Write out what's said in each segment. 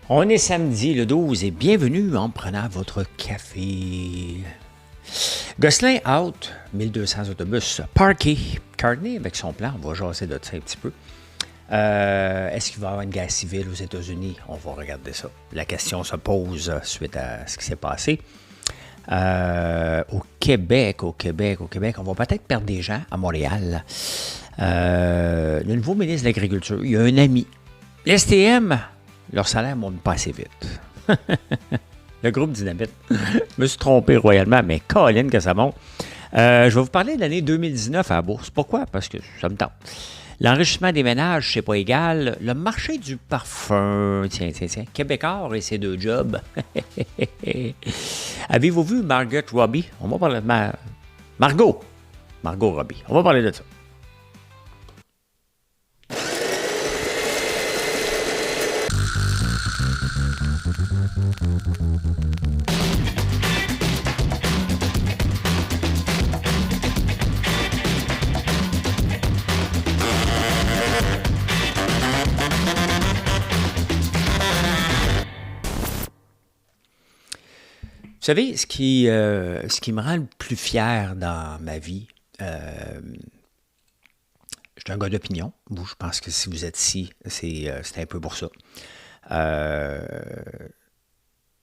On est samedi le 12 et bienvenue en prenant votre café. Gosselin out, 1200 autobus parqués. Carney avec son plan, on va jaser de ça un petit peu. Est-ce qu'il va y avoir une guerre civile aux États-Unis? On va regarder ça. La question se pose suite à ce qui s'est passé. Au Québec, on va peut-être perdre des gens à Montréal. Le nouveau ministre de l'Agriculture, il y a un ami. L'STM, leur salaire ne monte pas assez vite. Le groupe Dynamite. Je me suis trompé royalement, mais Colin que ça monte. Je vais vous parler de l'année 2019 à la bourse. Pourquoi? Parce que ça me tente. L'enrichissement des ménages, c'est pas égal. Le marché du parfum, tiens. Québécois et ses deux jobs. Avez-vous vu Margot Robbie? On va parler de Margot Robbie. On va parler de ça. Vous savez, ce qui me rend le plus fier dans ma vie, je suis un gars d'opinion. Je pense que si vous êtes ici, c'est un peu pour ça.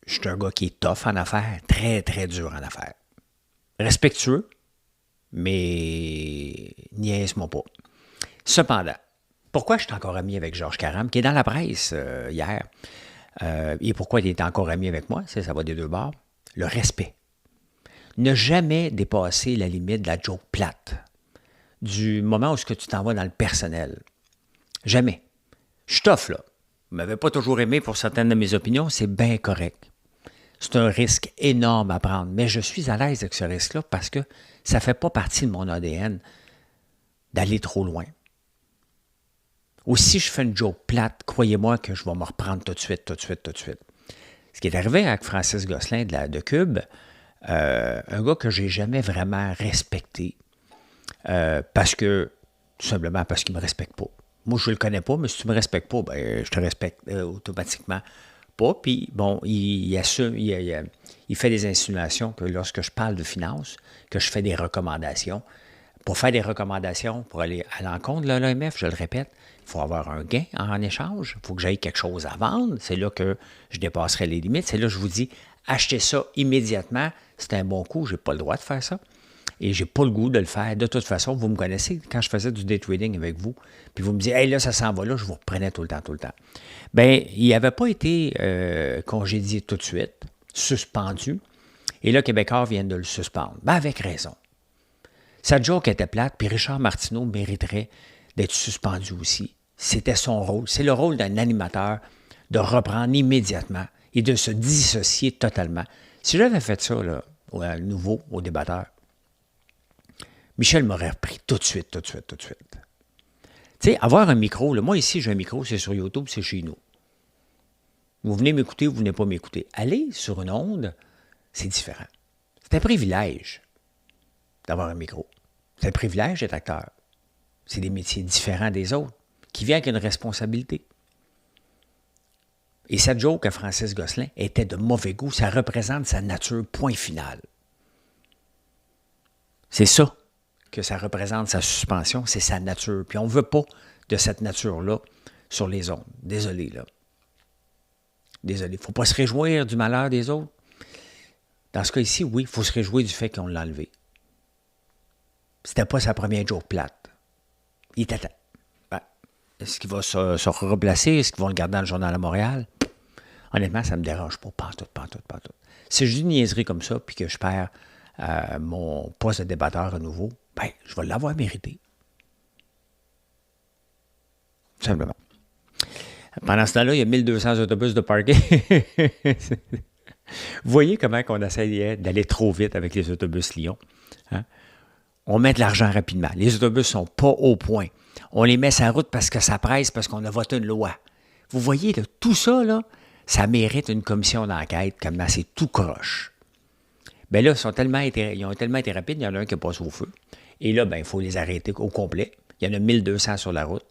Je suis un gars qui est tough en affaires, très, très dur en affaires. Respectueux, mais niaise-moi pas. Cependant, pourquoi je suis encore ami avec Georges Caram, qui est dans la presse hier, et pourquoi il est encore ami avec moi, ça va des deux bords. Le respect. Ne jamais dépasser la limite de la joke plate. Du moment où tu t'en vas dans le personnel. Jamais. Je suis tough, là. Vous ne m'avez pas toujours aimé pour certaines de mes opinions, c'est bien correct. C'est un risque énorme à prendre, mais je suis à l'aise avec ce risque-là parce que ça ne fait pas partie de mon ADN d'aller trop loin. Ou si je fais une joke plate, croyez-moi que je vais me reprendre tout de suite. Ce qui est arrivé avec Francis Gosselin de Cube, un gars que j'ai jamais vraiment respecté, tout simplement parce qu'il ne me respecte pas. Moi, je ne le connais pas, mais si tu ne me respectes pas, ben, je te respecte automatiquement pas. Puis, bon, il fait des insinuations que lorsque je parle de finances, que je fais des recommandations. Pour faire des recommandations, pour aller à l'encontre de l'OMF, je le répète, il faut avoir un gain en échange. Il faut que j'aille quelque chose à vendre. C'est là que je dépasserai les limites. C'est là que je vous dis, achetez ça immédiatement. C'est un bon coup. Je n'ai pas le droit de faire ça. Et je n'ai pas le goût de le faire. De toute façon, vous me connaissez. Quand je faisais du day trading avec vous, puis vous me disiez, hey, là, ça s'en va là, je vous reprenais tout le temps. Bien, il n'avait pas été congédié tout de suite, suspendu. Et là, Québécois viennent de le suspendre. Ben, avec raison. Sa joke était plate, puis Richard Martineau mériterait d'être suspendu aussi. C'était son rôle. C'est le rôle d'un animateur de reprendre immédiatement et de se dissocier totalement. Si j'avais fait ça, là, à nouveau, au débatteur, Michel m'aurait repris tout de suite. Tu sais, avoir un micro, là, moi ici, j'ai un micro, c'est sur YouTube, c'est chez nous. Vous venez m'écouter ou vous venez pas m'écouter. Aller sur une onde, c'est différent. C'est un privilège d'avoir un micro. C'est un privilège d'être acteur. C'est des métiers différents des autres, qui viennent avec une responsabilité. Et cette joke à Francis Gosselin était de mauvais goût. Ça représente sa nature, point final. C'est ça que ça représente, sa suspension, c'est sa nature. Puis on ne veut pas de cette nature-là sur les ondes. Désolé, là. Désolé. Il ne faut pas se réjouir du malheur des autres. Dans ce cas ici, oui, il faut se réjouir du fait qu'on l'a enlevé. C'était pas sa première joke plate. Il était temps. Ben, est-ce qu'il va se replacer? Est-ce qu'ils vont le garder dans le journal à Montréal? Honnêtement, ça ne me dérange pas. Pantoute. Si je dis une niaiserie comme ça, puis que je perds mon poste de débatteur à nouveau, ben, je vais l'avoir mérité. Tout simplement. Pendant ce temps-là, il y a 1200 autobus de parquet. Vous voyez comment on essayait d'aller trop vite avec les autobus Lyon? Hein? On met de l'argent rapidement. Les autobus ne sont pas au point. On les met sur la route parce que ça presse, parce qu'on a voté une loi. Vous voyez, là, tout ça, là, ça mérite une commission d'enquête, comme là, c'est tout croche. Bien là, ils ont tellement été rapides, il y en a un qui passe au feu. Et là, ben, il faut les arrêter au complet. Il y en a 1200 sur la route.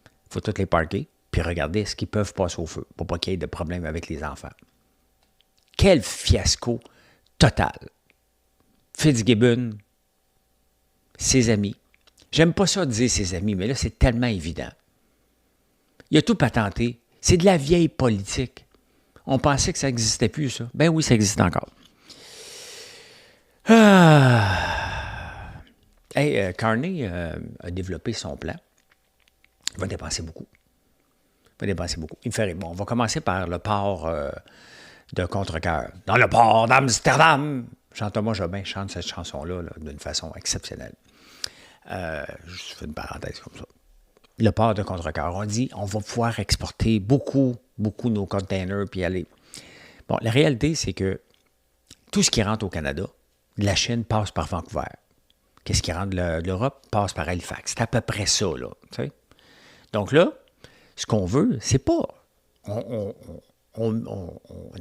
Il faut toutes les parquer. puis regarder ce qu'ils peuvent passer au feu pour pas qu'il y ait de problème avec les enfants. Quel fiasco total. Fitzgibbon, ses amis. J'aime pas ça dire ses amis, mais là, c'est tellement évident. Il a tout patenté. C'est de la vieille politique. On pensait que ça n'existait plus, ça. Ben oui, ça existe encore. Carney a développé son plan. Il va dépenser beaucoup. Il me fait rire. Bon, on va commencer par le port de Contrecœur. Dans le port d'Amsterdam. Jean-Thomas Jobin chante cette chanson-là d'une façon exceptionnelle. Je fais une parenthèse comme ça. Le port de Contrecœur. On dit on va pouvoir exporter beaucoup nos containers puis aller. Bon, la réalité, c'est que tout ce qui rentre au Canada, de la Chine passe par Vancouver. Qu'est-ce qui rentre de l'Europe passe par Halifax. C'est à peu près ça, là. Tu sais? Donc là, ce qu'on veut, c'est pas. On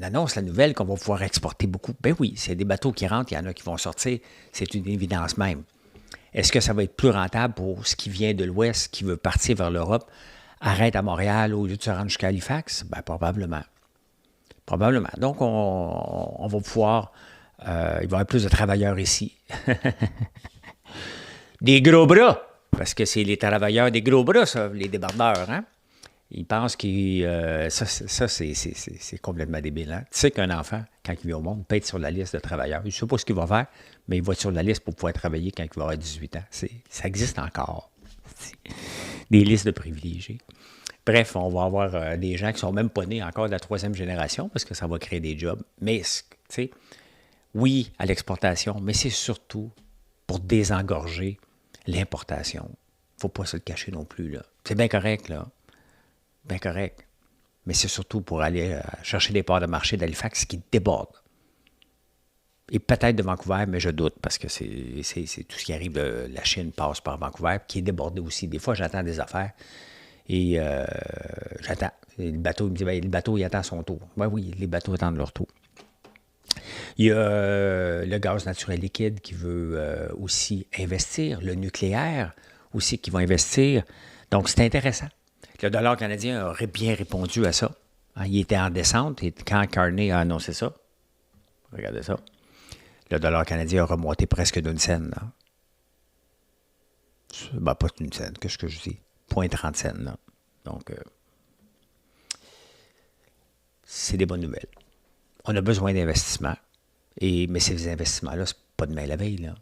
annonce la nouvelle qu'on va pouvoir exporter beaucoup. Ben oui, c'est des bateaux qui rentrent, il y en a qui vont sortir. C'est une évidence même. Est-ce que ça va être plus rentable pour ce qui vient de l'Ouest, qui veut partir vers l'Europe, arrête à Montréal au lieu de se rendre jusqu'à Halifax? Ben, probablement. Probablement. Donc, on va pouvoir... il va y avoir plus de travailleurs ici. Des gros bras! Parce que c'est les travailleurs des gros bras, ça, les débardeurs, hein? Ils pensent que ça c'est complètement débile. Hein? Tu sais qu'un enfant, quand il vient au monde, peut être sur la liste de travailleurs. Je ne sais pas ce qu'il va faire, mais il va être sur la liste pour pouvoir travailler quand il va avoir 18 ans. Ça existe encore. Des listes de privilégiés. Bref, on va avoir des gens qui ne sont même pas nés encore de la 3e génération parce que ça va créer des jobs. Mais, tu sais, oui, à l'exportation, mais c'est surtout pour désengorger l'importation. Il ne faut pas se le cacher non plus, là. C'est bien correct, là. Bien correct. Mais c'est surtout pour aller chercher des parts de marché d'Halifax qui débordent. Et peut-être de Vancouver, mais je doute, parce que c'est tout ce qui arrive de la Chine passe par Vancouver, qui est débordé aussi. Des fois, j'attends des affaires et j'attends. Et le bateau, il me dit, ben, le bateau, il attend son tour. Ben oui, les bateaux attendent leur tour. Il y a le gaz naturel liquide qui veut aussi investir, le nucléaire aussi qui va investir. Donc, c'est intéressant. Le dollar canadien aurait bien répondu à ça. Il était en descente et quand Carney a annoncé ça, regardez ça, le dollar canadien a remonté presque d'une scène. Là. Ben, pas d'une scène, qu'est-ce que je dis? 0,30 cents. Là. Donc, c'est des bonnes nouvelles. On a besoin d'investissements, mais ces investissements-là, c'est pas demain la veille, là.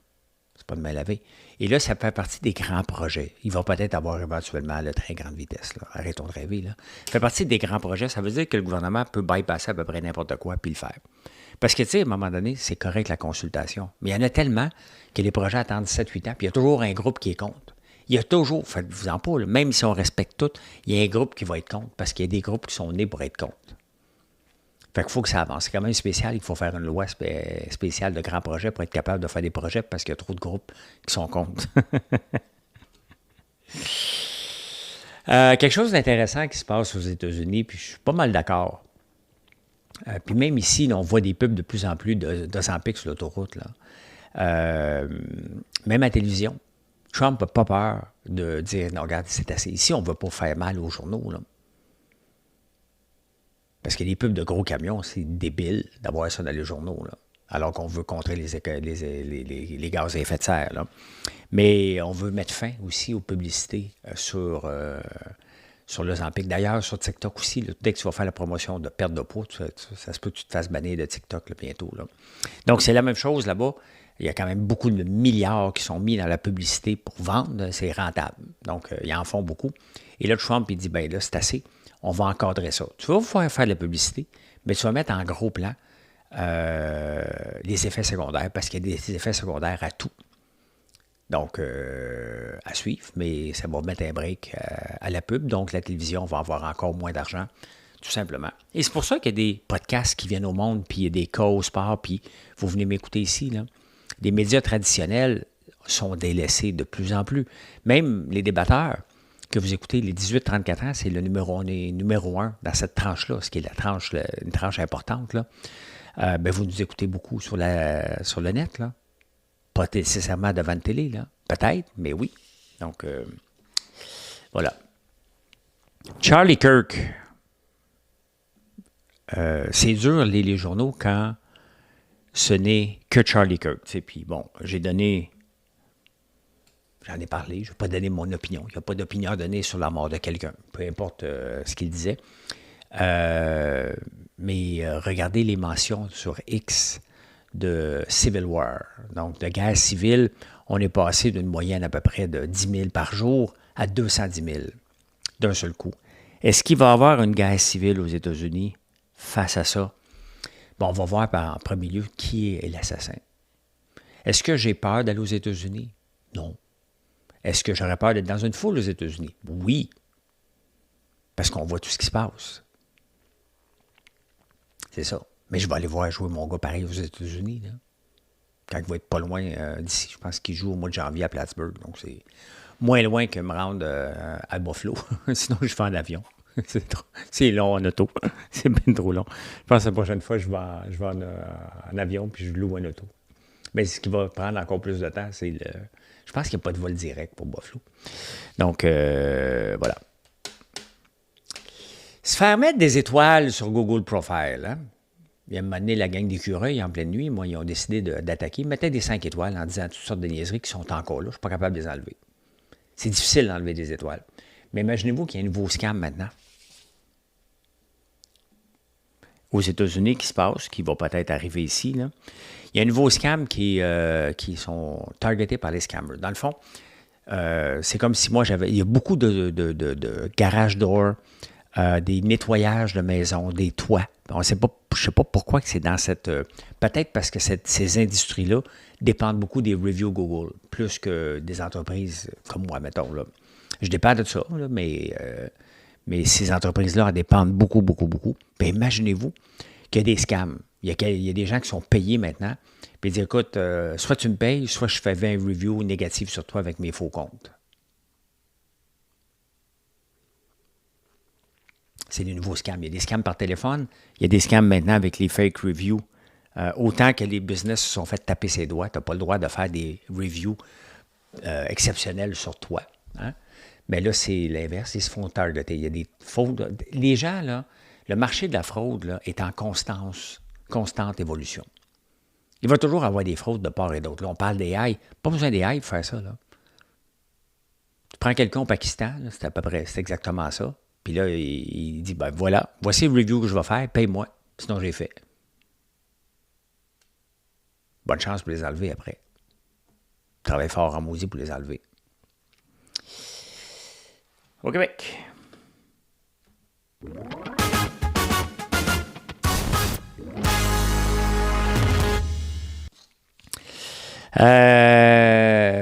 C'est pas demain la veille. Et là, ça fait partie des grands projets. Il va peut-être avoir éventuellement le train grande vitesse. Là. Arrêtons de rêver. Là. Ça fait partie des grands projets. Ça veut dire que le gouvernement peut bypasser à peu près n'importe quoi puis le faire. Parce que, tu sais, à un moment donné, c'est correct la consultation. Mais il y en a tellement que les projets attendent 7-8 ans, puis il y a toujours un groupe qui est contre. Il y a toujours, faites-vous-en pas, là, même si on respecte tout, il y a un groupe qui va être contre, parce qu'il y a des groupes qui sont nés pour être contre. Fait qu'il faut que ça avance. C'est quand même spécial. Il faut faire une loi spéciale de grands projets pour être capable de faire des projets parce qu'il y a trop de groupes qui sont contre. Quelque chose d'intéressant qui se passe aux États-Unis, puis je suis pas mal d'accord. Puis même ici, là, on voit des pubs de plus en plus d'Ozempic sur l'autoroute. Là. Même à la télévision. Trump n'a pas peur de dire, non, regarde, c'est assez. Ici, on ne veut pas faire mal aux journaux, là. Parce que les pubs de gros camions, c'est débile d'avoir ça dans les journaux, là, alors qu'on veut contrer les gaz à effet de serre. Là. Mais on veut mettre fin aussi aux publicités sur l'Ozempic. D'ailleurs, sur TikTok aussi, là, dès que tu vas faire la promotion de perte de poids, ça se peut que tu te fasses bannir de TikTok là, bientôt. Là. Donc, c'est la même chose là-bas. Il y a quand même beaucoup de milliards qui sont mis dans la publicité pour vendre. C'est rentable. Donc, ils en font beaucoup. Et là, Trump, il dit, bien là, c'est assez. On va encadrer ça. Tu vas pouvoir faire de la publicité, mais tu vas mettre en gros plan les effets secondaires, parce qu'il y a des effets secondaires à tout. Donc, à suivre, mais ça va mettre un break à la pub. Donc, la télévision va avoir encore moins d'argent, tout simplement. Et c'est pour ça qu'il y a des podcasts qui viennent au monde, puis il y a des cas au sport, puis vous venez m'écouter ici, là. Les médias traditionnels sont délaissés de plus en plus. Même les débatteurs que vous écoutez, les 18-34 ans, c'est le on est numéro 1 dans cette tranche-là, ce qui est une tranche importante, là. Vous nous écoutez beaucoup sur le net, là. Pas nécessairement devant une télé, là. Peut-être, mais oui. Donc, voilà. Charlie Kirk, c'est dur de lire les journaux quand ce n'est que Charlie Kirk. Puis bon, j'en ai parlé, je ne vais pas donner mon opinion. Il n'y a pas d'opinion à donner sur la mort de quelqu'un, peu importe ce qu'il disait. Mais regardez les mentions sur X de Civil War, donc de guerre civile. On est passé d'une moyenne à peu près de 10 000 par jour à 210 000 d'un seul coup. Est-ce qu'il va y avoir une guerre civile aux États-Unis face à ça? Bon, on va voir en premier lieu qui est l'assassin. Est-ce que j'ai peur d'aller aux États-Unis? Non. Est-ce que j'aurais peur d'être dans une foule aux États-Unis? Oui. Parce qu'on voit tout ce qui se passe. C'est ça. Mais je vais aller voir jouer mon gars pareil aux États-Unis, là. Quand il va être pas loin d'ici. Je pense qu'il joue au mois de janvier à Plattsburgh. Donc, c'est moins loin que me rendre à Buffalo. Sinon, je vais en avion. C'est long en auto. C'est bien trop long. Je pense que la prochaine fois, je vais en avion puis je loue un auto. Mais ce qui va prendre encore plus de temps, c'est le... Je pense qu'il n'y a pas de vol direct pour Buffalo. Donc, voilà. Se faire mettre des étoiles sur Google Profile, hein? Il y a un moment donné, la gang d'écureuils, en pleine nuit, moi, ils ont décidé d'attaquer. Ils mettaient des 5 étoiles en disant toutes sortes de niaiseries qui sont encore là. Je ne suis pas capable de les enlever. C'est difficile d'enlever des étoiles. Mais imaginez-vous qu'il y a un nouveau scam maintenant. Aux États-Unis qui se passe, qui va peut-être arriver ici, là. Il y a un nouveau scam qui sont targetés par les scammers. Dans le fond, c'est comme si moi, il y a beaucoup de garage door, des nettoyages de maisons, des toits. Je ne sais pas pourquoi que c'est dans cette... peut-être parce que ces industries-là dépendent beaucoup des reviews Google, plus que des entreprises comme moi, mettons. Là. Je dépends de ça, là, mais ces entreprises-là en dépendent beaucoup, beaucoup, beaucoup. Puis imaginez-vous qu'il y a des scams. Il y a des gens qui sont payés maintenant. Puis ils disent, écoute, soit tu me payes, soit je fais 20 reviews négatives sur toi avec mes faux comptes. C'est des nouveaux scams. Il y a des scams par téléphone. Il y a des scams maintenant avec les fake reviews. Autant que les business se sont fait taper ses doigts, tu n'as pas le droit de faire des reviews exceptionnelles sur toi. Hein? Mais là, c'est l'inverse. Ils se font targeter. Il y a des fraudes. Les gens, là, le marché de la fraude là, est en constante évolution. Il va toujours avoir des fraudes de part et d'autre. Là, on parle d'AI. Pas besoin d'AI pour faire ça. Là. Tu prends quelqu'un au Pakistan, là, c'est à peu près, c'est exactement ça. Puis là, il dit, ben voilà, voici le review que je vais faire, paye-moi, sinon j'ai fait. Bonne chance pour les enlever après. Travaille fort en maudit pour les enlever. Au Québec.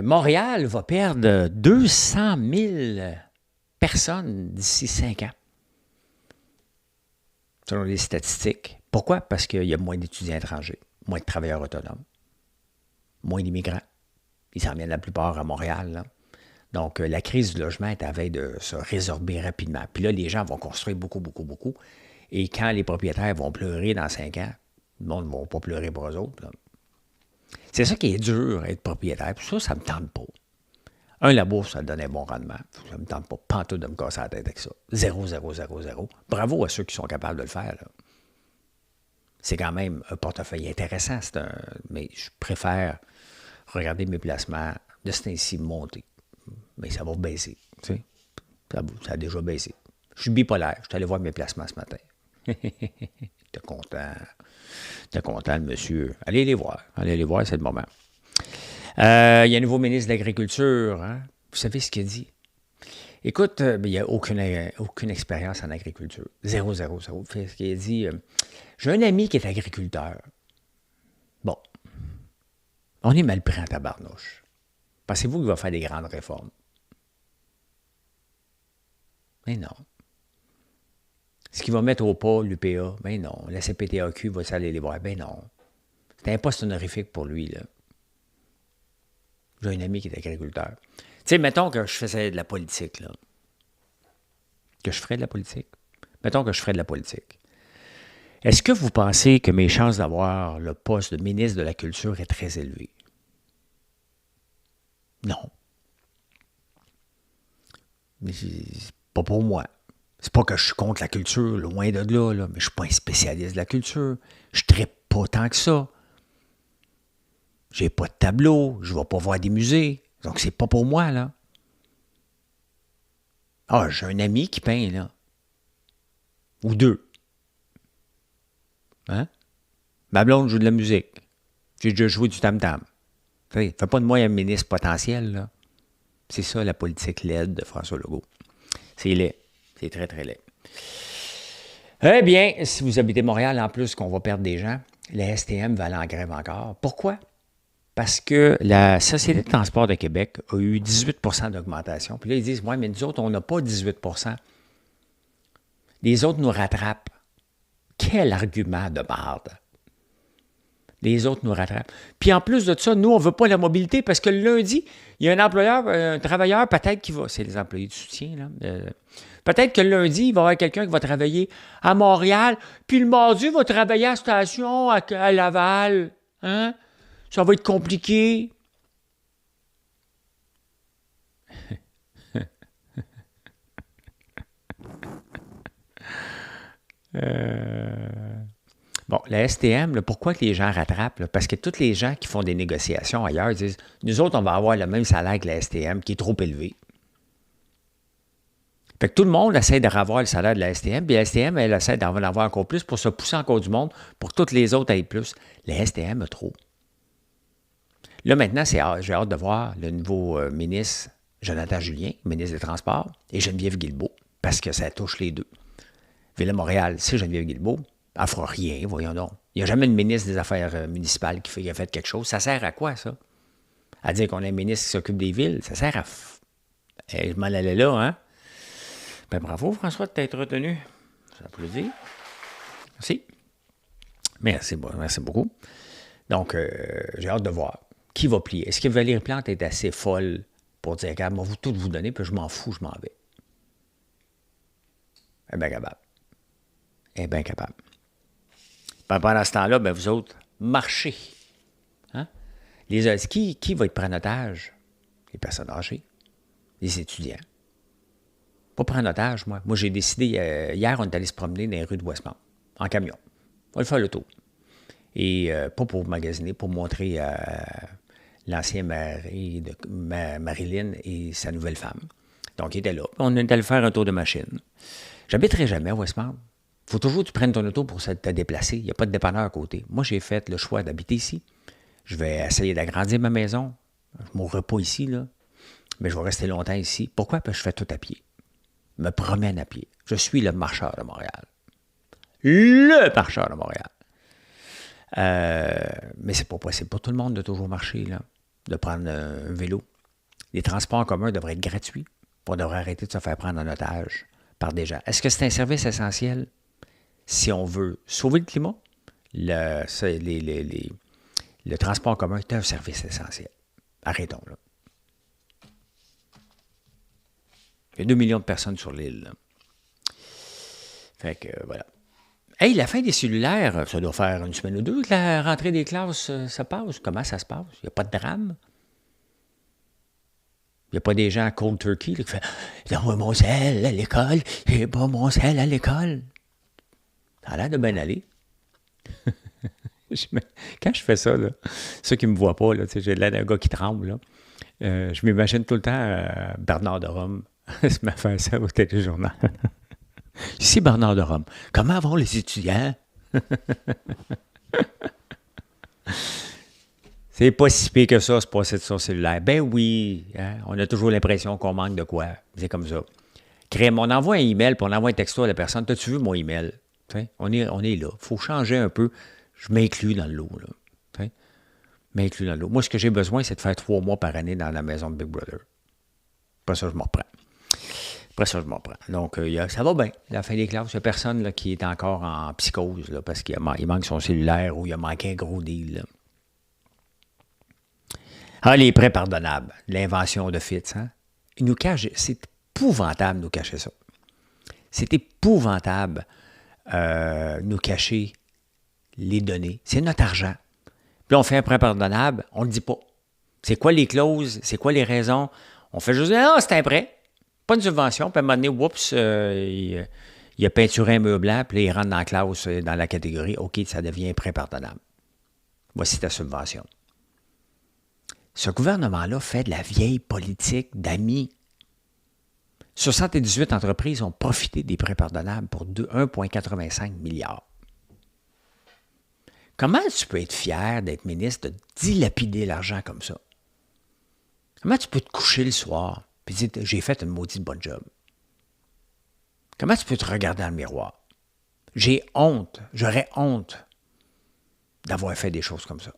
Montréal va perdre 200 000 personnes d'ici 5 ans, selon les statistiques. Pourquoi? Parce qu'il y a moins d'étudiants étrangers, moins de travailleurs autonomes, moins d'immigrants. Ils s'en viennent la plupart à Montréal. Là. Donc, la crise du logement est à veille de se résorber rapidement. Puis là, les gens vont construire beaucoup, beaucoup, beaucoup. Et quand les propriétaires vont pleurer dans 5 ans, le monde ne va pas pleurer pour eux autres. Là. C'est ça qui est dur, être propriétaire. Puis ça ne me tente pas. La bourse, ça donne un bon rendement. Ça ne me tente pas pantoute de me casser la tête avec ça. 0, 0, 0, 0. Bravo à ceux qui sont capables de le faire. Là. C'est quand même un portefeuille intéressant. Mais je préfère regarder mes placements de ce temps-ci monter. Mais ça va baisser. Tu sais? Ça a déjà baissé. Je suis bipolaire. Je suis allé voir mes placements ce matin. T'es content. T'es content, le monsieur. Allez les voir. Allez les voir, c'est le moment. Il y a un nouveau ministre de l'Agriculture. Hein? Vous savez ce qu'il a dit? Écoute, il n'y a aucune expérience en agriculture. 0, 0, 0. Il a dit, j'ai un ami qui est agriculteur. Bon. On est mal pris en tabarnouche. Pensez-vous qu'il va faire des grandes réformes? Mais non. Est-ce qu'il va mettre au pas l'UPA? Mais non. La CPTAQ va s'aller les voir? Ben non. C'est un poste honorifique pour lui, là. J'ai un ami qui est agriculteur. Tu sais, mettons que je faisais de la politique, là. Que je ferais de la politique. Mettons que je ferais de la politique. Est-ce que vous pensez que mes chances d'avoir le poste de ministre de la Culture est très élevées? Non. Mais c'est pas pour moi. C'est pas que je suis contre la culture, loin de là, mais je suis pas un spécialiste de la culture. Je trippe pas tant que ça. J'ai pas de tableau, je vais pas voir des musées. Donc, c'est pas pour moi, là. Ah, j'ai un ami qui peint, là. Ou deux. Hein? Ma blonde joue de la musique. J'ai déjà joué du tam-tam. Fais pas de moi un ministre potentiel, là. C'est ça, la politique laide de François Legault. C'est laid. C'est très, très laid. Eh bien, si vous habitez Montréal, en plus qu'on va perdre des gens, la STM va aller en grève encore. Pourquoi? Parce que la Société de transport de Québec a eu 18 d'augmentation. Puis là, ils disent, ouais, mais nous autres, on n'a pas 18 Les autres nous rattrapent. Quel argument de marde! Les autres nous rattrapent. Puis en plus de ça, nous, on ne veut pas la mobilité parce que le lundi, il y a un employeur, un travailleur peut-être qui va... C'est les employés de soutien, là. Peut-être que le lundi, il va y avoir quelqu'un qui va travailler à Montréal, puis le mardi, il va travailler à la station à Laval. Hein? Ça va être compliqué. Bon, la STM, là, pourquoi que les gens rattrapent? Là? Parce que tous les gens qui font des négociations ailleurs disent, nous autres, on va avoir le même salaire que la STM, qui est trop élevé. Fait que tout le monde essaie de revoir le salaire de la STM, puis la STM, elle essaie d'en avoir encore plus pour se pousser encore du monde, pour que toutes les autres aient plus. La STM a trop. Là, maintenant, j'ai hâte de voir le nouveau ministre Jonathan Julien, ministre des Transports, et Geneviève Guilbeault, parce que ça touche les deux. Ville de Montréal, c'est Geneviève Guilbeault. Elle ne fera rien, voyons donc. Il n'y a jamais de ministre des Affaires municipales qui a fait quelque chose. Ça sert à quoi, ça? À dire qu'on a un ministre qui s'occupe des villes, ça sert à... Je m'en allais là, hein? Ben bravo, François, de t'être retenu. Ça applaudit. Merci. Merci beaucoup. Donc, j'ai hâte de voir qui va plier. Est-ce que Valérie Plante est assez folle pour dire, regarde, moi, tout vous donner, puis je m'en fous, je m'en vais. Elle est bien capable. Elle est bien capable. Ben, pendant ce temps-là, ben, vous autres, marchez. Hein? Qui va être pris en otage? Les personnes âgées, les étudiants. Pas prendre en otage, moi. Moi, j'ai décidé, hier, on est allé se promener dans les rues de Westmount, en camion. On va le faire le tour. Et pas pour magasiner, pour montrer l'ancien mari de Marilyn et sa nouvelle femme. Donc, il était là. On est allé faire un tour de machine. J'habiterai jamais à Westmount. Il faut toujours que tu prennes ton auto pour te déplacer. Il n'y a pas de dépanneur à côté. Moi, j'ai fait le choix d'habiter ici. Je vais essayer d'agrandir ma maison. Je ne mourrai pas ici, là. Mais je vais rester longtemps ici. Pourquoi? Parce que je fais tout à pied. Je me promène à pied. Je suis le marcheur de Montréal. Le marcheur de Montréal. Mais c'est pas possible pour tout le monde de toujours marcher, là, de prendre un vélo. Les transports en commun devraient être gratuits. On devrait arrêter de se faire prendre en otage par des gens. Est-ce que c'est un service essentiel? Si on veut sauver le climat, le transport en commun est un service essentiel. Arrêtons, là. Il y a 2 millions de personnes sur l'île, là. Fait que, voilà. Hey, la fin des cellulaires, ça doit faire une semaine ou deux que la rentrée des classes, ça passe. Comment ça se passe? Il n'y a pas de drame? Il n'y a pas des gens à cold turkey là, qui font « Donne-moi mon sel à l'école, j'ai pas mon sel à l'école. » Ça a l'air de bien aller. Quand je fais ça, là, ceux qui ne me voient pas, là, j'ai l'air d'un gars qui tremble. Là. Je m'imagine tout le temps Bernard de Rome se met à faire ça au téléjournal. Ici Bernard de Rome. Comment vont les étudiants? C'est pas si pire que ça, se passer de son cellulaire. Ben oui, hein, on a toujours l'impression qu'on manque de quoi. C'est comme ça. On envoie un email, puis on envoie un texto à la personne. T'as-tu vu mon email? T'sais, on est là. Il faut changer un peu. Je m'inclus dans le lot. Là. M'inclus dans le lot. Moi, ce que j'ai besoin, c'est de faire 3 mois par année dans la maison de Big Brother. Après ça, je m'en reprends. Donc, ça va bien. La fin des classes, il n'y a personne là, qui est encore en psychose là, parce qu'il manque son cellulaire ou il a manqué un gros deal. Là. Ah, les prêts pardonnables. L'invention de Fitz. Hein? Ils nous cachent. C'est épouvantable de nous cacher ça. C'est épouvantable nous cacher les données. C'est notre argent. Puis là, on fait un prêt pardonnable, on ne le dit pas. C'est quoi les clauses? C'est quoi les raisons? On fait juste dire, ah, c'est un prêt. pas une subvention, puis à un moment donné, oups, il a peinturé un mur blanc, puis là, il rentre dans la classe, dans la catégorie, OK, ça devient prêt pardonnable. Voici ta subvention. Ce gouvernement-là fait de la vieille politique d'amis. 78 entreprises ont profité des prêts pardonnables pour 1,85 milliard. Comment tu peux être fier d'être ministre, de dilapider l'argent comme ça? Comment tu peux te coucher le soir et dire « j'ai fait une maudite bonne job ». Comment tu peux te regarder dans le miroir? J'ai honte, j'aurais honte d'avoir fait des choses comme ça.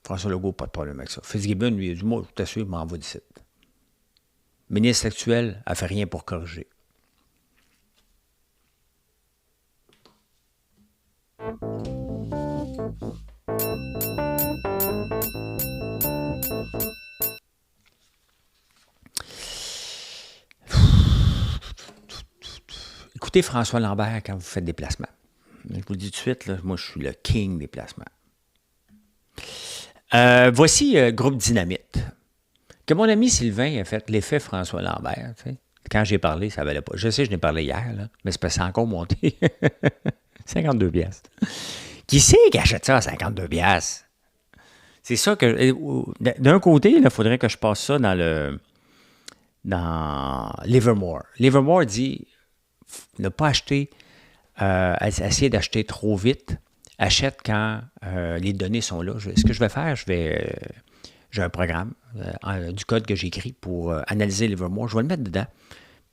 François Legault, pas de problème avec ça. Fitzgibbon, lui, a dit « moi, je t'assure, je m'en vais d'ici ». Le ministre actuel n'a fait rien pour corriger. Écoutez François Lambert quand vous faites des placements. Je vous le dis tout de suite, là, moi, je suis le king des placements. Voici Groupe Dynamite. Que mon ami Sylvain a fait l'effet François Lambert. Tu sais. Quand j'ai parlé, ça valait pas. Je sais, je n'ai parlé hier, là, mais c'est parce que c'est encore monté. 52 piastres. Qui c'est qui achète ça à 52 piastres? C'est ça que... D'un côté, il faudrait que je passe ça dans Livermore. Livermore dit ne pas acheter, essayer d'acheter trop vite. Achète quand les données sont là. Ce que je vais faire, j'ai un programme du code que j'ai écrit pour analyser Livermore. Je vais le mettre dedans.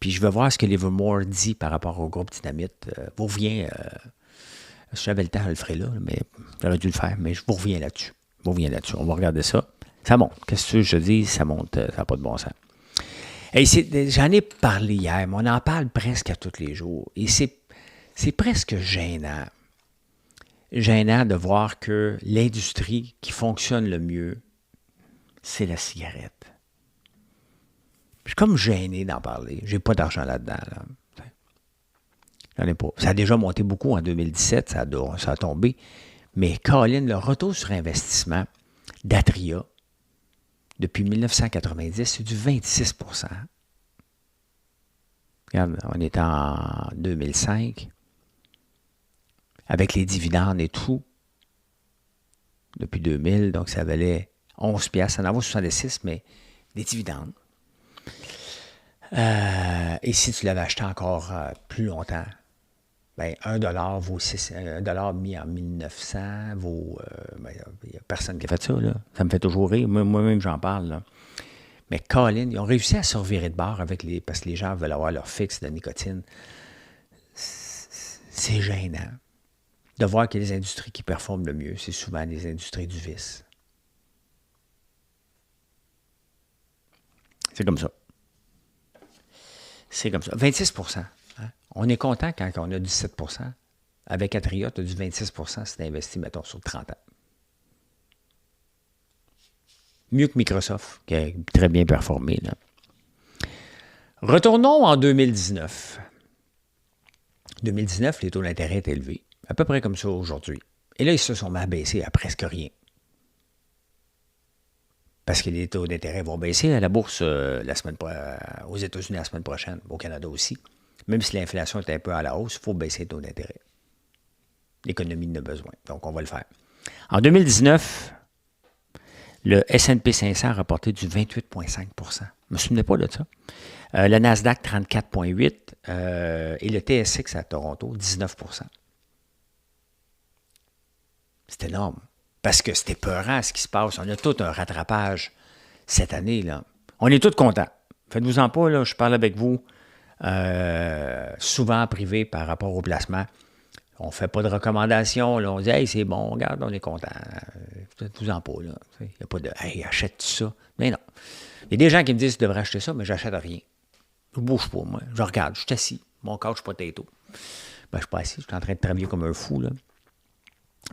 Puis je vais voir ce que Livermore dit par rapport au groupe Dynamite. Vous reviens... si j'avais le temps, je le ferais là, mais j'aurais dû le faire. Mais je vous reviens là-dessus. On va regarder ça. Ça monte. Qu'est-ce que je dis? Ça monte. Ça n'a pas de bon sens. Et j'en ai parlé hier, mais on en parle presque à tous les jours. Et c'est presque gênant. Gênant de voir que l'industrie qui fonctionne le mieux, c'est la cigarette. Je suis comme gêné d'en parler. J'ai pas d'argent là-dedans. Là. J'en ai pas. Ça a déjà monté beaucoup en 2017, ça a tombé. Mais Colin, le retour sur investissement d'Atria, depuis 1990, c'est du 26 %. Regarde, on est en 2005. Avec les dividendes et tout, depuis 2000, donc ça valait 11 piastres. Ça en vaut 66, mais des dividendes. Et si tu l'avais acheté encore plus longtemps, ben, 1 $ vaut 6, 1 $ mis en 1900 vaut... il n'y a personne qui a fait ça, là. Ça me fait toujours rire. Moi-même, j'en parle, là. Mais Colin, ils ont réussi à se revirer de bord parce que les gens veulent avoir leur fixe de nicotine. C'est gênant de voir que les industries qui performent le mieux, c'est souvent les industries du vice. C'est comme ça. C'est comme ça. 26 %. Hein? On est content quand on a 17 %. Avec Atria, tu as du 26 % si tu investis, mettons, sur 30 ans. Mieux que Microsoft, qui a très bien performé. Là. Retournons en 2019. 2019, les taux d'intérêt étaient élevés. À peu près comme ça aujourd'hui. Et là, ils se sont mis à baisser à presque rien. Parce que les taux d'intérêt vont baisser à la bourse aux États-Unis la semaine prochaine, au Canada aussi. Même si l'inflation est un peu à la hausse, il faut baisser les taux d'intérêt. L'économie en a besoin. Donc, on va le faire. En 2019, le S&P 500 a rapporté du 28,5 %. Je ne me souvenais pas de ça. Le Nasdaq, 34,8 et le TSX à Toronto, 19 %. C'est énorme. Parce que c'était peurant ce qui se passe. On a tout un rattrapage cette année. Là. On est tous contents. Faites-vous-en pas, là, je parle avec vous souvent en privé par rapport au placement. On ne fait pas de recommandations. Là. On dit « Hey, c'est bon, regarde, on est content. Faites-vous-en pas. Il n'y a pas de « Hey, achète ça. » Mais non. Il y a des gens qui me disent « Tu devrais acheter ça, mais j'achète rien. » Je ne bouge pas, moi. Je regarde, je suis assis. Mon couch potato. Ben, je ne suis pas assis, je suis en train de travailler comme un fou, là.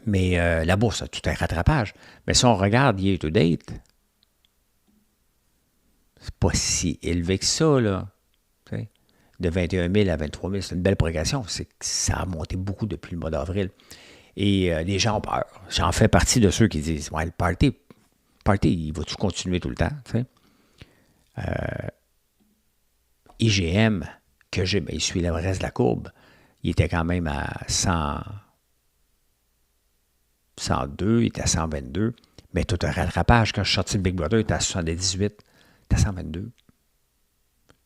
Mais la bourse a tout un rattrapage. Mais si on regarde year to date, c'est pas si élevé que ça, là. T'sais, de 21 000 à 23 000, c'est une belle progression. Ça a monté beaucoup depuis le mois d'avril. Et les gens ont peur. J'en fais partie de ceux qui disent « Ouais, le party, il va-tu continuer tout le temps? » IGM, que j'ai, ben, il suit le reste de la courbe. Il était quand même à 102, il était à 122. Mais tout un rattrapage. Quand je suis sorti de Big Brother, il était à 78, il était à 122.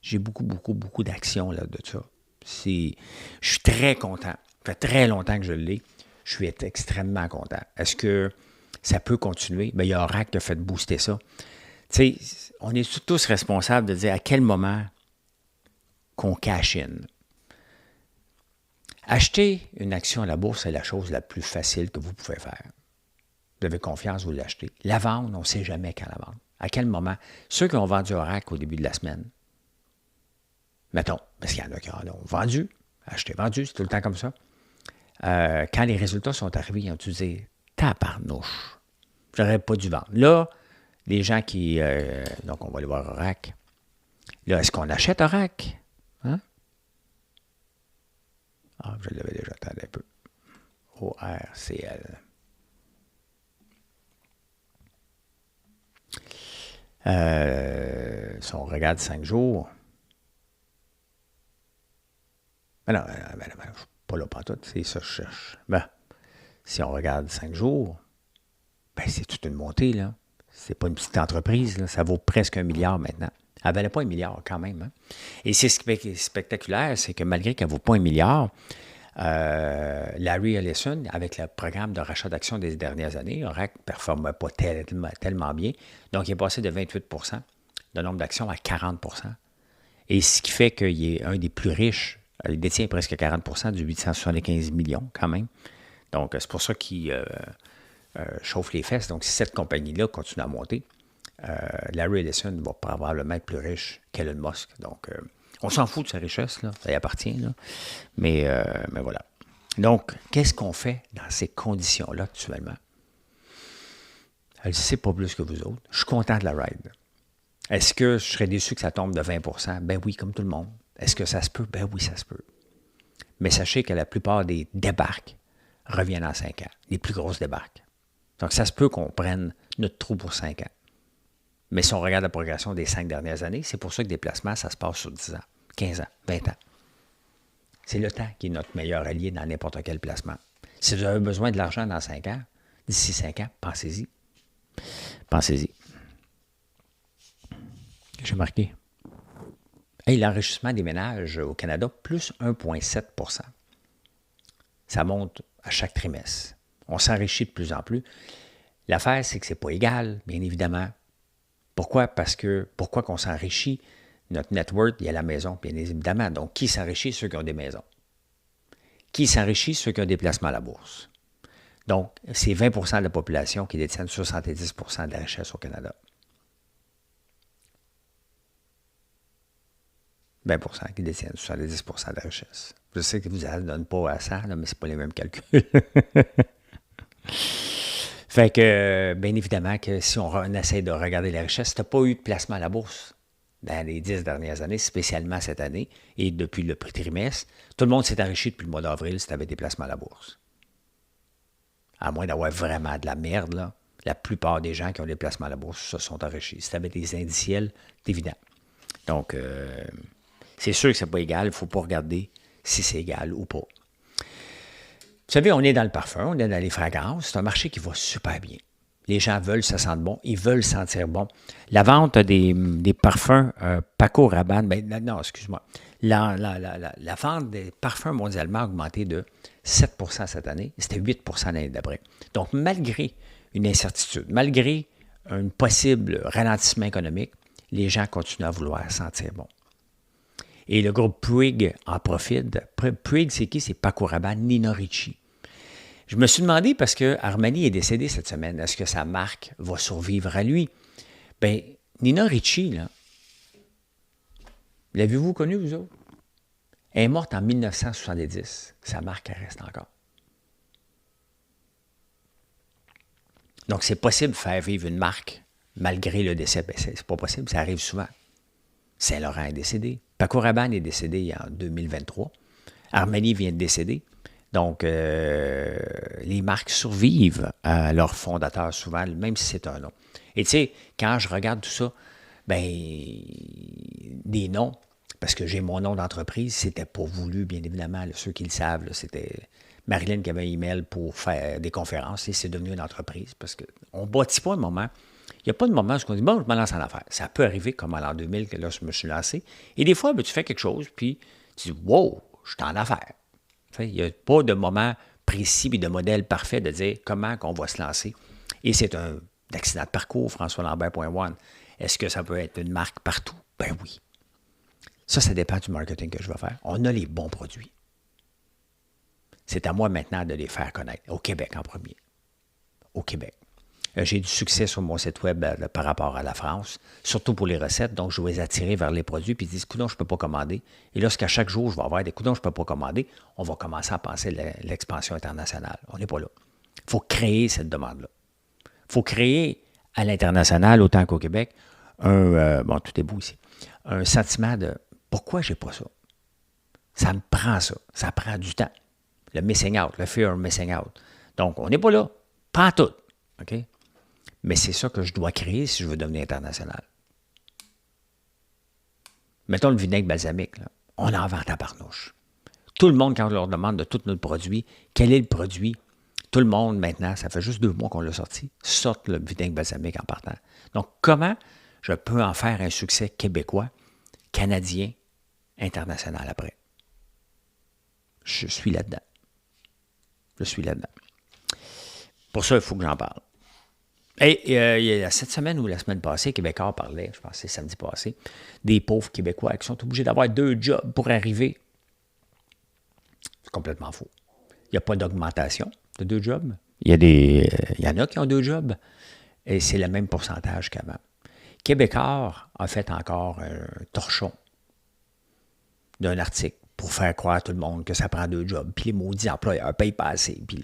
J'ai beaucoup d'actions là, de ça. Je suis très content. Ça fait très longtemps que je l'ai. Je suis extrêmement content. Est-ce que ça peut continuer? Bien, il y a Oracle qui a fait booster ça. Tu sais, on est tous responsables de dire à quel moment qu'on cash in. Acheter une action à la bourse, c'est la chose la plus facile que vous pouvez faire. Vous avez confiance, vous l'achetez. La vendre, on ne sait jamais quand la vendre. À quel moment? Ceux qui ont vendu Oracle au début de la semaine, mettons, parce qu'il y en a qui ont vendu, acheté, vendu, c'est tout le temps comme ça. Quand les résultats sont arrivés, ils ont dit tabarnouche, j'aurais pas dû vendre. Là, les gens qui. Donc, on va aller voir Oracle. Là, est-ce qu'on achète Oracle? Hein? Ah, je l'avais déjà, attendez un peu. ORCL. Si on regarde 5 jours. Ben non, je ne suis pas là pantoute, c'est ça que je cherche. Ben, si on regarde 5 jours, ben c'est toute une montée, là. C'est pas une petite entreprise, là. Ça vaut presque 1 milliard maintenant. Elle ne valait pas 1 milliard quand même. Hein? Et c'est ce qui est spectaculaire, c'est que malgré qu'elle ne vaut pas 1 milliard, Larry Ellison, avec le programme de rachat d'actions des dernières années, Oracle ne performait pas tellement bien. Donc, il est passé de 28 de nombre d'actions à 40 Et ce qui fait qu'il est un des plus riches. Il détient presque 40 du 875 millions quand même. Donc, c'est pour ça qu'il chauffe les fesses. Donc, si cette compagnie-là continue à monter, Larry Ellison va probablement être plus riche qu'Elon Musk. Donc, on s'en fout de sa richesse, là, ça y appartient. Là. Mais voilà. Donc, qu'est-ce qu'on fait dans ces conditions-là actuellement? Je ne sais pas plus que vous autres. Je suis content de la ride. Est-ce que je serais déçu que ça tombe de 20 Ben oui, comme tout le monde. Est-ce que ça se peut? Ben oui, ça se peut. Mais sachez que la plupart des débarques reviennent en 5 ans. Les plus grosses débarques. Donc, ça se peut qu'on prenne notre trou pour 5 ans. Mais si on regarde la progression des 5 dernières années, c'est pour ça que des placements, ça se passe sur 10 ans, 15 ans, 20 ans. C'est le temps qui est notre meilleur allié dans n'importe quel placement. Si vous avez besoin de l'argent dans 5 ans, d'ici 5 ans, pensez-y. Pensez-y. J'ai marqué. Hey, l'enrichissement des ménages au Canada, plus 1,7 Ça monte à chaque trimestre. On s'enrichit de plus en plus. L'affaire, c'est que ce n'est pas égal, bien évidemment. Pourquoi? Parce que, pourquoi qu'on s'enrichit? Notre net worth, il y a la maison, bien évidemment. Donc, qui s'enrichit? Ceux qui ont des maisons. Qui s'enrichit? Ceux qui ont des placements à la bourse. Donc, c'est 20 de la population qui détiennent 70 de la richesse au Canada. 20 qui détiennent 70 de la richesse. Je sais que vous ne donnez pas à ça, là, mais ce n'est pas les mêmes calculs. Fait que, bien évidemment, que si on essaie de regarder la richesse, tu n'as pas eu de placement à la bourse dans les 10 dernières années, spécialement cette année, et depuis le trimestre, tout le monde s'est enrichi depuis le mois d'avril si tu avais des placements à la bourse. À moins d'avoir vraiment de la merde, là, la plupart des gens qui ont des placements à la bourse se sont enrichis. Si tu avais des indiciels, c'est évident. Donc, c'est sûr que ce n'est pas égal, il ne faut pas regarder si c'est égal ou pas. Vous savez, on est dans le parfum, on est dans les fragrances. C'est un marché qui va super bien. Les gens veulent se sentir bon, ils veulent sentir bon. La vente des parfums Paco Rabanne, non, excuse-moi. La vente des parfums mondialement a augmenté de 7 cette année. C'était 8 l'année d'après. Donc, malgré une incertitude, malgré un possible ralentissement économique, les gens continuent à vouloir sentir bon. Et le groupe Puig en profite. Puig, c'est qui? C'est Paco Rabanne, Nina Ricci. Je me suis demandé, parce que Armani est décédé cette semaine, est-ce que sa marque va survivre à lui? Bien, Nina Ricci, là, l'avez-vous connue, vous autres? Elle est morte en 1970. Sa marque, elle reste encore. Donc, c'est possible de faire vivre une marque malgré le décès. Bien, c'est pas possible, ça arrive souvent. Saint-Laurent est décédé. Paco Rabanne est décédé en 2023. Armani vient de décéder. Donc, les marques survivent à leur fondateur souvent, même si c'est un nom. Et tu sais, quand je regarde tout ça, ben des noms, parce que j'ai mon nom d'entreprise, c'était pas voulu, bien évidemment. Là, ceux qui le savent, là, c'était Marilyn qui avait un email pour faire des conférences et c'est devenu une entreprise parce qu'on ne bâtit pas un moment. Il n'y a pas de moment où on dit, bon, je me lance en affaires. Ça peut arriver comme en l'an 2000, que là, je me suis lancé. Et des fois, ben, tu fais quelque chose, puis tu dis, wow, je suis en affaires. Il n'y a pas de moment précis et de modèle parfait de dire comment on va se lancer. Et c'est un accident de parcours, François Lambert.one. Est-ce que ça peut être une marque partout? Ben oui. Ça dépend du marketing que je vais faire. On a les bons produits. C'est à moi maintenant de les faire connaître. Au Québec en premier. Au Québec. J'ai du succès sur mon site web par rapport à la France, surtout pour les recettes. Donc, je vais les attirer vers les produits, puis ils disent, coudonc, je ne peux pas commander. Et lorsqu'à chaque jour, je vais avoir des coudonc, je ne peux pas commander, on va commencer à penser l'expansion internationale. On n'est pas là. Il faut créer cette demande-là. Il faut créer à l'international, autant qu'au Québec, bon, tout est beau ici, un sentiment de pourquoi j'ai pas ça? Ça me prend ça. Ça prend du temps. Le missing out, le fear of missing out. Donc, on n'est pas là. Pas tout. OK? Mais c'est ça que je dois créer si je veux devenir international. Mettons le vinaigre balsamique. Là. On en vend à barnouche. Tout le monde, quand on leur demande de tous nos produits, quel est le produit? Tout le monde, maintenant, ça fait juste 2 mois qu'on l'a sorti, sorte le vinaigre balsamique en partant. Donc, comment je peux en faire un succès québécois, canadien, international après? Je suis là-dedans. Je suis là-dedans. Pour ça, il faut que j'en parle. Et cette semaine ou la semaine passée, Québécois parlait, je pense que c'est samedi passé, des pauvres Québécois qui sont obligés d'avoir 2 jobs pour arriver. C'est complètement faux. Il n'y a pas d'augmentation de 2 jobs. Il y en a qui ont 2 jobs et c'est le même pourcentage qu'avant. Québécois a fait encore un torchon d'un article pour faire croire à tout le monde que ça prend 2 jobs, puis les maudits employeurs ne payent pas assez. Puis,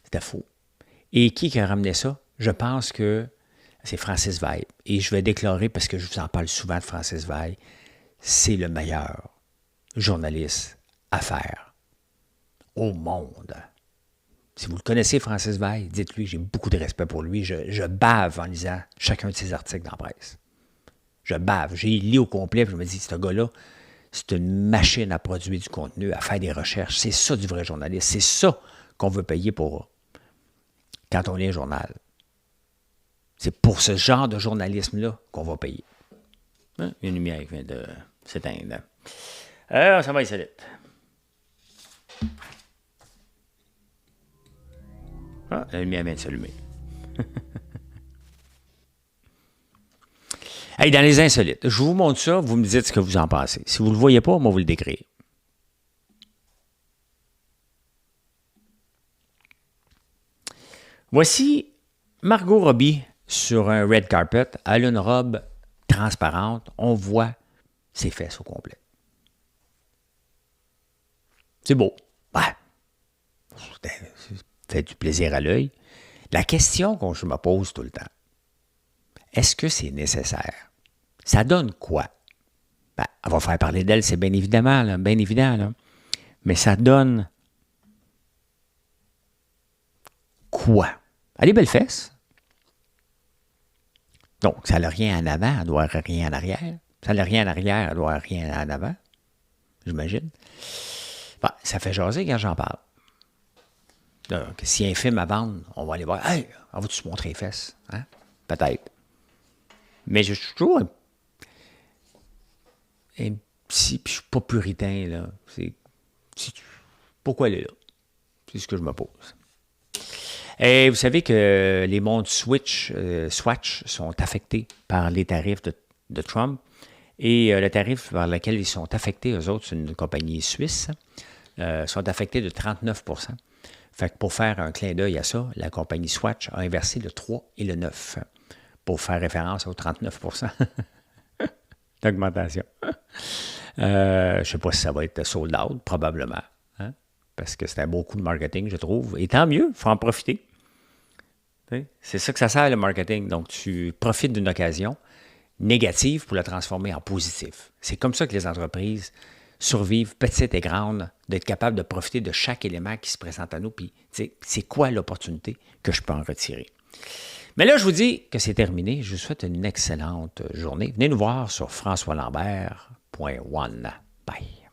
c'était faux. Et qui a ramené ça? Je pense que c'est Francis Veil. Et je vais déclarer, parce que je vous en parle souvent de Francis Veil, c'est le meilleur journaliste à faire au monde. Si vous le connaissez, Francis Veil, dites-lui, j'ai beaucoup de respect pour lui. Je bave en lisant chacun de ses articles dans la presse. Je bave. J'ai lu au complet, puis je me dis, ce gars-là, c'est une machine à produire du contenu, à faire des recherches. C'est ça du vrai journaliste. C'est ça qu'on veut payer pour quand on lit un journal. C'est pour ce genre de journalisme-là qu'on va payer. Hein? Une lumière qui vient de s'éteindre. Ça va insolite. Ah, la lumière vient de s'allumer. Hey, dans les insolites, je vous montre ça, vous me dites ce que vous en pensez. Si vous ne le voyez pas, moi, vous le décrire. Voici Margot Robbie sur un red carpet. Elle a une robe transparente. On voit ses fesses au complet. C'est beau. Ouais. Ça fait du plaisir à l'œil. La question que je me pose tout le temps, est-ce que c'est nécessaire? Ça donne quoi? Ben, elle va faire parler d'elle, c'est bien évidemment, là, bien évident. Là. Mais ça donne quoi? Elle est belle fesse. Donc, ça n'a rien en avant, elle doit avoir rien en arrière. Ça n'a rien en arrière, elle doit avoir rien en avant. J'imagine. Bon, ça fait jaser quand j'en parle. Donc, s'il y a un film à vendre, on va aller voir. Hey, on va-tu se montrer les fesses? Hein? Peut-être. Mais je suis toujours un petit, puis je suis pas puritain, là. Pourquoi elle est là? C'est ce que je me pose. Et vous savez que les montres Swatch sont affectés par les tarifs de Trump. Et le tarif par lequel ils sont affectés, eux autres, c'est une compagnie suisse, sont affectés de 39%. Fait que pour faire un clin d'œil à ça, la compagnie Swatch a inversé le 3 et le 9 pour faire référence aux 39% d'augmentation. Je ne sais pas si ça va être sold out, probablement. Hein? Parce que c'est un beau coup de marketing, je trouve. Et tant mieux, il faut en profiter. C'est ça que ça sert, le marketing. Donc, tu profites d'une occasion négative pour la transformer en positif. C'est comme ça que les entreprises survivent, petites et grandes, d'être capables de profiter de chaque élément qui se présente à nous. Puis, c'est quoi l'opportunité que je peux en retirer? Mais là, je vous dis que c'est terminé. Je vous souhaite une excellente journée. Venez nous voir sur françoislambert.one. Bye.